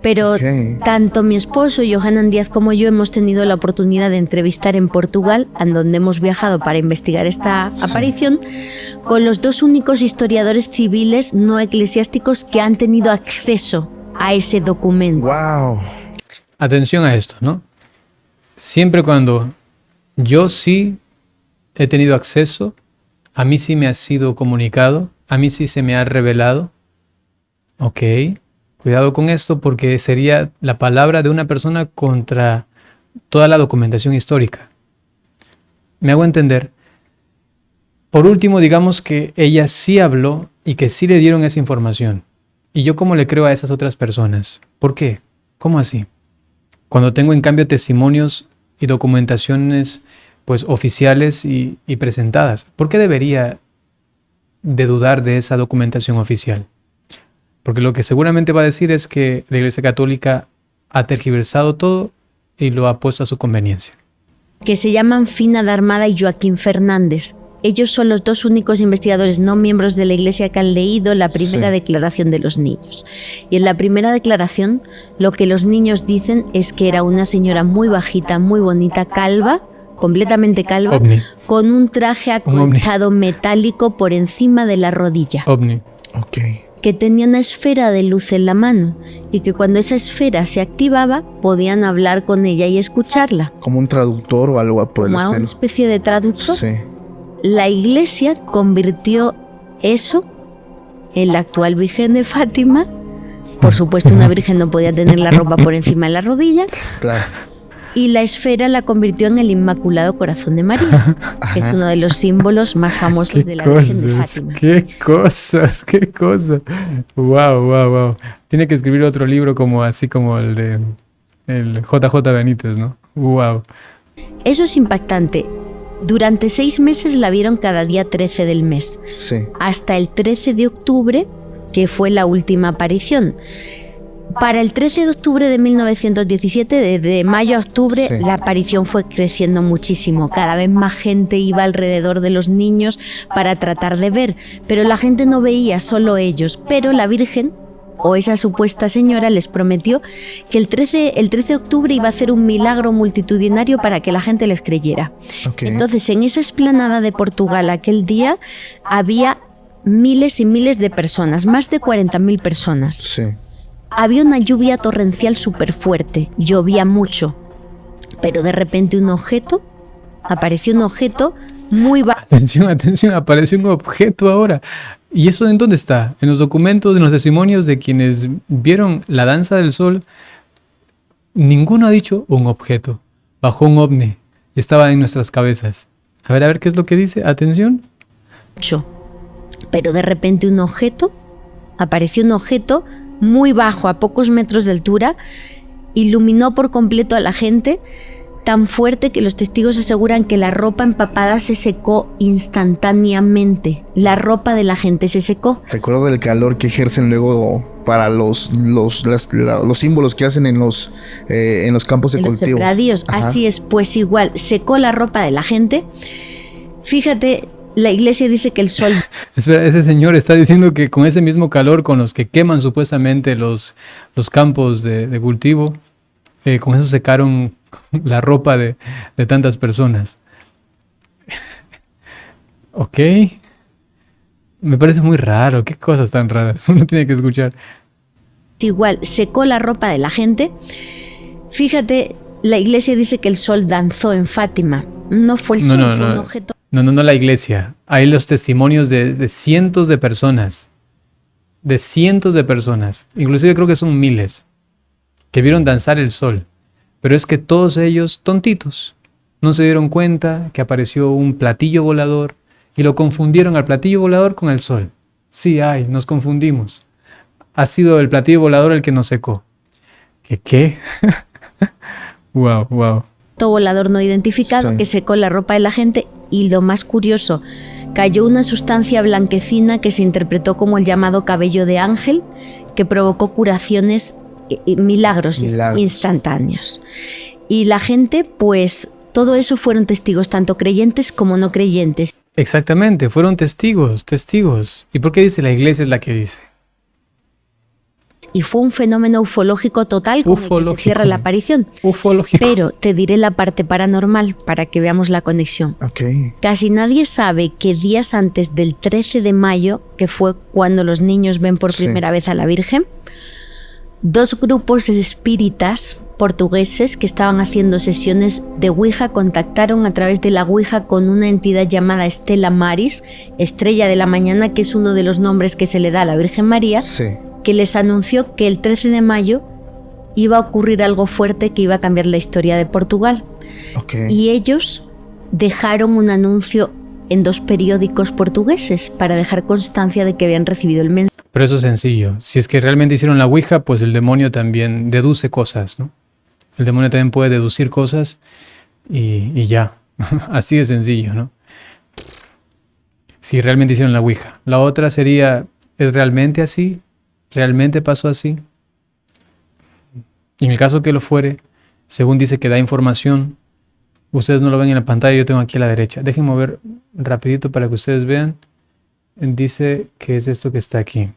Speaker 1: Pero tanto mi esposo, Johanan Díaz, como yo hemos tenido la oportunidad de entrevistar en Portugal, a donde hemos viajado para investigar esta aparición, con los 2 únicos historiadores civiles no eclesiásticos que han tenido acceso a ese documento.
Speaker 2: ¡Wow!
Speaker 3: Atención a esto, ¿no? Siempre cuando yo sí he tenido acceso, a mí sí me ha sido comunicado, a mí sí se me ha revelado. Ok, cuidado con esto porque sería la palabra de una persona contra toda la documentación histórica. ¿Me hago entender? Por último, digamos que ella sí habló y que sí le dieron esa información. ¿Y yo cómo le creo a esas otras personas? ¿Por qué? ¿Cómo así? Cuando tengo en cambio testimonios y documentaciones pues oficiales y presentadas, ¿por qué debería de dudar de esa documentación oficial? Porque lo que seguramente va a decir es que la Iglesia Católica ha tergiversado todo y lo ha puesto a su conveniencia.
Speaker 1: Que se llaman Fina de Armada y Joaquín Fernández. ellos son los dos únicos investigadores no miembros de la Iglesia que han leído la primera declaración de los niños. Y en la primera declaración lo que los niños dicen es que era una señora muy bajita, muy bonita, calva, completamente calva,
Speaker 3: ovni,
Speaker 1: con un traje acolchado metálico por encima de la rodilla,
Speaker 3: ovni.
Speaker 2: Ok.
Speaker 1: que tenía una esfera de luz en la mano y que cuando esa esfera se activaba podían hablar con ella y escucharla,
Speaker 2: Como un traductor o algo por el
Speaker 1: como a una
Speaker 2: estilo.
Speaker 1: especie de traductor.
Speaker 2: Sí.
Speaker 1: La Iglesia convirtió eso en la actual Virgen de Fátima. Por supuesto, una virgen no podía tener la ropa por encima de la rodilla.
Speaker 2: Claro.
Speaker 1: Y la esfera la convirtió en el Inmaculado Corazón de María, que es uno de los símbolos más famosos de la Virgen de Fátima.
Speaker 3: Qué cosas, qué cosas. Wow, wow, wow. Tiene que escribir otro libro como así como el de el JJ Benítez, ¿no? Wow.
Speaker 1: Eso es impactante. Durante 6 meses la vieron cada día 13 del mes,
Speaker 2: Sí.
Speaker 1: hasta el 13 de octubre, que fue la última aparición. Para el 13 de octubre de 1917, de mayo a octubre,
Speaker 2: Sí.
Speaker 1: la aparición fue creciendo muchísimo. Cada vez más gente iba alrededor de los niños para tratar de ver, pero la gente no veía, solo ellos. Pero la Virgen, o esa supuesta señora, les prometió que el 13 de octubre iba a hacer un milagro multitudinario para que la gente les creyera.
Speaker 2: Ok.
Speaker 1: Entonces, en esa explanada de Portugal aquel día había miles y miles de personas, más de 40.000 personas.
Speaker 2: Sí.
Speaker 1: Había una lluvia torrencial súper fuerte, llovía mucho, pero de repente apareció un objeto muy bajo.
Speaker 3: Atención, atención, apareció un objeto ahora. ¿Y eso en dónde está? En los documentos, en los testimonios de quienes vieron la danza del sol, ninguno ha dicho un objeto. Bajó un ovni y estaba en nuestras cabezas. A ver qué es lo que dice. Atención.
Speaker 1: Pero de repente apareció un objeto muy bajo, a pocos metros de altura, iluminó por completo a la gente, tan fuerte que los testigos aseguran que la ropa empapada se secó instantáneamente. La ropa de la gente se secó.
Speaker 2: Recuerdo del calor que ejercen luego para los símbolos que hacen en los campos de
Speaker 1: En los
Speaker 2: cultivos.
Speaker 1: sembradíos.
Speaker 2: Ajá.
Speaker 1: Así es, pues igual, secó la ropa de la gente. Fíjate, la Iglesia dice que el sol
Speaker 3: Espera, ese señor está diciendo que con ese mismo calor con los que queman supuestamente los campos de cultivo, con eso secaron la ropa de tantas personas. Ok. Me parece muy raro. Qué cosas tan raras. Uno tiene que escuchar.
Speaker 1: igual secó la ropa de la gente. Fíjate, la Iglesia dice que el sol danzó en Fátima. No fue el sol, fue un objeto.
Speaker 3: No, la iglesia. Hay los testimonios de cientos de personas. De cientos de personas. Inclusive creo que son miles. Que vieron danzar el sol. Pero es que todos ellos, tontitos, no se dieron cuenta que apareció un platillo volador y lo confundieron al platillo volador con el sol. Sí, nos confundimos. Ha sido el platillo volador el que nos secó. ¿Qué? Wow.
Speaker 1: Volador no identificado, sí, que secó la ropa de la gente, y lo más curioso, cayó una sustancia blanquecina que se interpretó como el llamado cabello de ángel, que provocó curaciones, milagros instantáneos. Y la gente, pues, todo eso fueron testigos, tanto creyentes como no creyentes.
Speaker 3: Exactamente, fueron testigos. ¿Y por qué dice la Iglesia es la que dice?
Speaker 1: Y fue un fenómeno ufológico total con el que se cierra la aparición.
Speaker 3: Ufológico.
Speaker 1: Pero te diré la parte paranormal para que veamos la conexión.
Speaker 2: Okay.
Speaker 1: Casi nadie sabe que días antes del 13 de mayo, que fue cuando los niños ven por primera vez a la Virgen, 2 grupos de espíritas portugueses que estaban haciendo sesiones de Ouija contactaron a través de la Ouija con una entidad llamada Stella Maris, Estrella de la Mañana, que es uno de los nombres que se le da a la Virgen María.
Speaker 2: Sí.
Speaker 1: Que les anunció que el 13 de mayo iba a ocurrir algo fuerte que iba a cambiar la historia de Portugal.
Speaker 2: Okay.
Speaker 1: Y ellos dejaron un anuncio en 2 periódicos portugueses para dejar constancia de que habían recibido el mensaje.
Speaker 3: Pero eso es sencillo. Si es que realmente hicieron la Ouija, pues el demonio también deduce cosas, ¿no? El demonio también puede deducir cosas y ya. Así de sencillo, ¿no? Si realmente hicieron la Ouija. La otra sería, ¿es realmente así? ¿Realmente pasó así? Y en el caso que lo fuere, según dice que da información, Ustedes no lo ven en la pantalla, yo tengo aquí a la derecha. Déjenme mover rapidito para que ustedes vean. Dice que es esto que está aquí.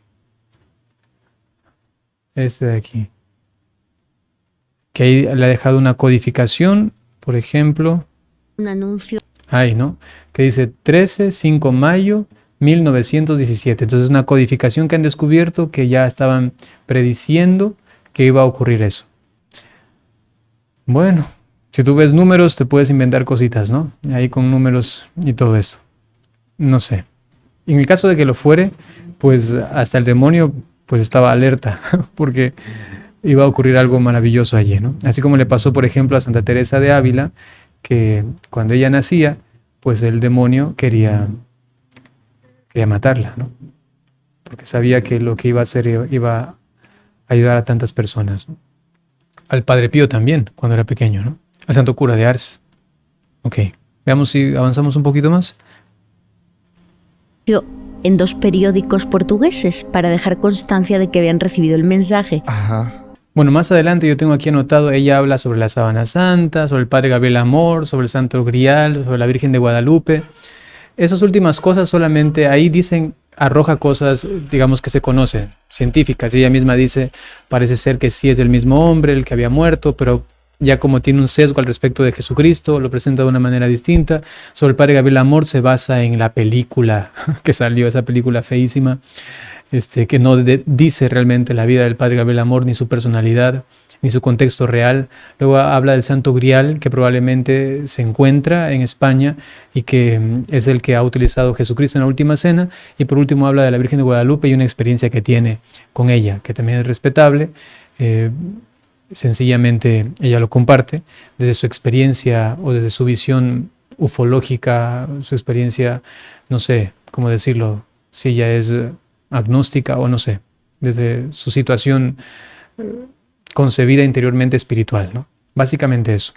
Speaker 3: Este de aquí. Que ahí le ha dejado una codificación, por ejemplo.
Speaker 1: Un anuncio.
Speaker 3: Ahí, ¿no? Que dice 5 de mayo 1917. Entonces es una codificación que han descubierto que ya estaban prediciendo que iba a ocurrir eso. Bueno, si tú ves números te puedes inventar cositas, ¿no? Ahí con números y todo eso. No sé. En el caso de que lo fuere, pues hasta el demonio pues estaba alerta porque iba a ocurrir algo maravilloso allí, ¿no? Así como le pasó, por ejemplo, a Santa Teresa de Ávila, que cuando ella nacía, pues el demonio quería matarla, ¿no? Porque sabía que lo que iba a hacer iba a ayudar a tantas personas, ¿no? Al Padre Pío también, cuando era pequeño, ¿no? Al Santo Cura de Ars. Ok, veamos si avanzamos un poquito más.
Speaker 1: En 2 periódicos portugueses para dejar constancia de que habían recibido el mensaje.
Speaker 2: Ajá.
Speaker 3: Bueno, más adelante yo tengo aquí anotado, ella habla sobre la Sábana Santa, sobre el Padre Gabriel Amor, sobre el Santo Grial, sobre la Virgen de Guadalupe. Esas últimas cosas solamente ahí dicen, arroja cosas, digamos, que se conocen, científicas. Y ella misma dice, parece ser que sí es el mismo hombre el que había muerto, pero ya como tiene un sesgo al respecto de Jesucristo, lo presenta de una manera distinta. Sobre el Padre Gabriel Amor se basa en la película que salió, esa película feísima, que no dice realmente la vida del Padre Gabriel Amor, ni su personalidad, ni su contexto real. Luego habla del Santo Grial, que probablemente se encuentra en España y que es el que ha utilizado Jesucristo en la Última Cena. Y por último habla de la Virgen de Guadalupe y una experiencia que tiene con ella, que también es respetable. Sencillamente ella lo comparte desde su experiencia o desde su visión ufológica, su experiencia, no sé cómo decirlo, si ella es agnóstica o no sé, desde su situación concebida interiormente espiritual, ¿no? Básicamente eso.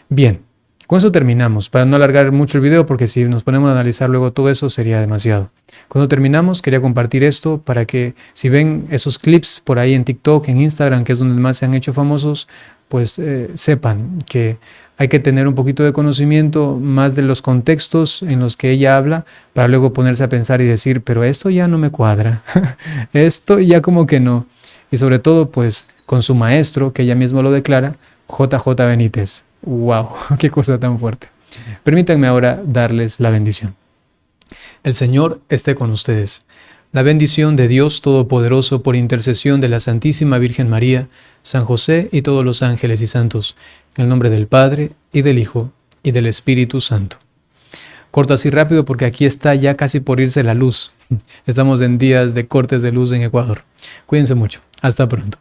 Speaker 3: Bien, con eso terminamos, para no alargar mucho el video, porque si nos ponemos a analizar luego todo eso sería demasiado. Cuando terminamos, quería compartir esto para que si ven esos clips por ahí en TikTok, en Instagram, que es donde más se han hecho famosos, pues sepan que hay que tener un poquito de conocimiento más de los contextos en los que ella habla para luego ponerse a pensar y decir, pero esto ya no me cuadra, esto ya como que no. Y sobre todo, pues, con su maestro, que ella misma lo declara, JJ Benítez. ¡Wow! ¡Qué cosa tan fuerte! Permítanme ahora darles la bendición. El Señor esté con ustedes. La bendición de Dios Todopoderoso por intercesión de la Santísima Virgen María, San José y todos los ángeles y santos, en el nombre del Padre, y del Hijo, y del Espíritu Santo. Corto así rápido porque aquí está ya casi por irse la luz. Estamos en días de cortes de luz en Ecuador. Cuídense mucho. Hasta pronto.